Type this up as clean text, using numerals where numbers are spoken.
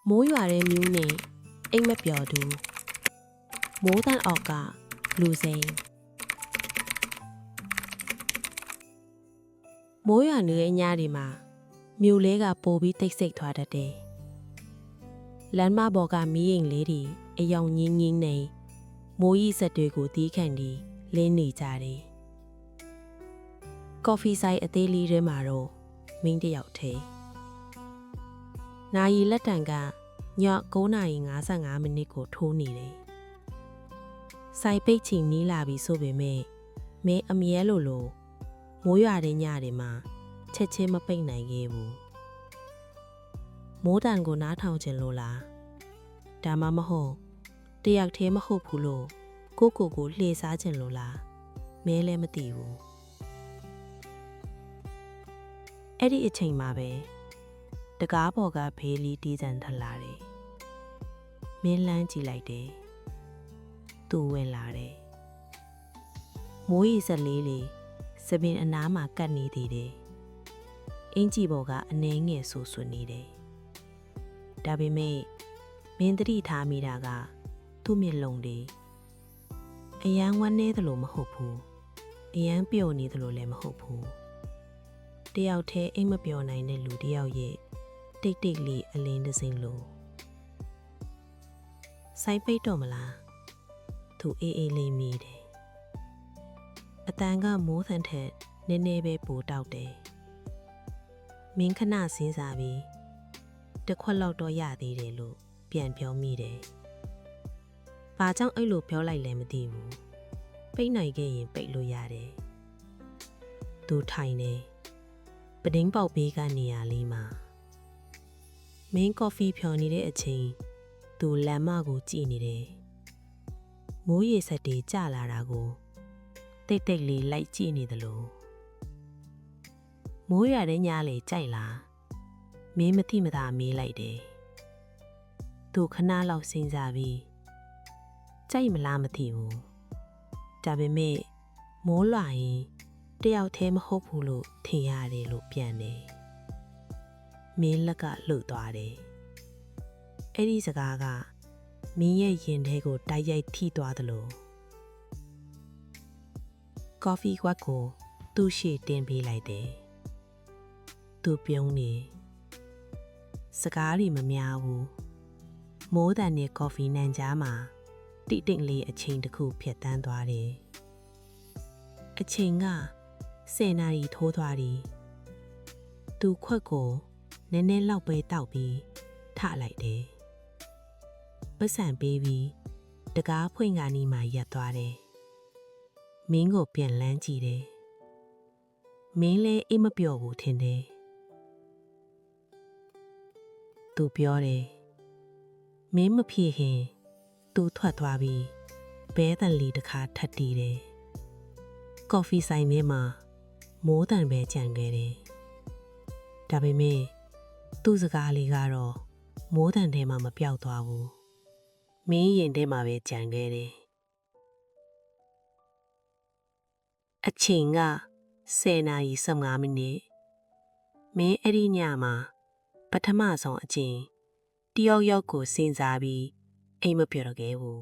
မိုးရွာတဲ့မြူးနဲ့အိမ်မပျော်သူမိုးတန်အောက်ကလူစိမ်းမိုးရွာနေတဲ့ညတွေမှာမြို့လေးကပိုပြီးတိတ်ဆိတ်သွားတတ်တယ်။လမ်းမပေါ်ကမီးအိမ်လေးတွေအယောင်ငင်းငင်းနေမိုးရီစက်တွေကိုတီးခန့်ပြီးလင်းနေကြတယ်။ကော်ဖီဆိုင်အသေးလေးထဲမှာတော့မင်းတယောက်ထဲ။နာရီလက်တံကည9:55မိနစ်ကိုထိုးနေတယ်။ဆိုင်ပိတ်ချိန်နီးလာပြီဆိုပေမဲ့မင်းအမြဲလိုမိုးရွာတဲ့ညတွေမှာချက်ချင်းမပိတ်နိုင်ခဲ့ဘူး။မိုးတန်ကိုနားထောင်ခြင်းလို့လား။ဒါမှမဟုတ်တယောက်တည်းမဟုတ်ဘူးလို့ကိုလှေစားခြင်းလို့လား။မဲလည်းမသိဘူး။အဲ့ဒီအချိန်မှာပဲတကားပေါ်ကဘေးလီတီးစံထလာတယ်။မင်းလန်းကြည့်လိုက်တယ်။သူဝင်လာတယ်။မိုးရီစက်လေးလေးစပင်အနားမှာကတ်နေသေးတယ်။အင်ကြီးပေါ်ကအနှဲငယ်ဆူဆွနေတယ်။ဒါပေမဲ့မင်းသတိထားမိတာကသူ့မျက်လုံးတွေအယမ်းဝမ်းနေသလိုမဟုတ်ဘူး။အယမ်းပျော်နေသလိုလည်းမဟုတ်ဘူး။တယောက်တည်းအိမ်မပျော်နိုင်တဲ့လူတယောက်ရဲ့တိတ်တိတ်လေးအလင်းတစ်စိမ့်လို့ဆိုင်ပိတ်တော့မလားသူအေးအေးလေးမိတယ်အတန်ကမိုးဆန်ထက်နည်းနည်းပဲပိုတောက်တယ်မင်းခဏစဉ်းစားပြီးတစ်ခွက်လောက်တော့ရသေးတယ်လို့ပြန်ပြောမိတယ်ဘာကြောင့်အဲ့လိုပြောလိုက်လဲမသိဘူးပိတ်နိုင်ခဲ့ရင်ပိတ်လို့ရတယ်သူထိုင်နေပဒင်းပေါက်ဘေးကနေရာလေးမှာမင်းကော်ဖီဖြော်နေတဲ့အချိန်သူလမ်းမကိုကြည့်နေတယ်မိုးရေစက်တွေကျလာတာကိုတိတ်တိတ်လေးလိုက်ကြည့်နေသလိုမိုးရွာတဲ့ညလေကြိုက်လားမင်းမသိမသာမေးလိုက်တယ်သူခဏလောက်စဉ်းစားပြီးကြိုက်မလားမသိဘူးဒါပေမဲ့မိုးလွာရင်တယောက်တည်းမဟုတ်ဘူးလို့ထင်ရတယ်လို့ပြန်တယ်မင်းလက်ကလှုပ်သွားတယ်အဲ့ဒီစကားကမင်းရဲ့ရင်ထဲကိုတိုက်ရိုက်ထိသွားသလိုကော်ဖီခွက်ကိုသူ့ရှေ့တင်ပေးလိုက်တယ်သူပြုံးနေစကားတွေမများဘူးမိုးတန်နဲ့ကော်ဖီနံကြားမှာတိတ်တိတ်လေးအချိန်တစ်ခုဖြတ်တန်းသွားတယ်အချိန်က10 နာရီထိုးသွားပြီသူခွက်ကိုနည်းနည်းလောက်ပဲတောက်ပြီးထလိုက်တယ်ပတ်စံပေးပြီးတကားဖွင့်ကနေမှရပ်သွားတယ်မင်းကိုပြန်လန်းကြည့်တယ်မင်းလည်းအိမ်မပျော်ဘူးထင်တယ်သူပြောတယ်မင်းမဖြေခင်သူထွက်သွားပြီးဘဲတန်လီတစ်ခါထပ်တီးတယ်ကော်ဖီဆိုင်ထဲမှာမိုးတန်ပဲကြံခဲ့တယ်ဒါပေမဲ့သူ့စကားလေးကတော့မိုးတန်ထဲမှာမပြောက်သွားဘူးမင်းရင်ထဲမှာပဲကြံခဲ့တယ်အချိန်က10:15မိနစ်မင်းအဲ့ဒီညမှာပထမဆုံးအချိန်တယောက်ယောက်ကိုစဉ်းစားပြီးအိမ်မပျော်တော့ခဲ့ဘူး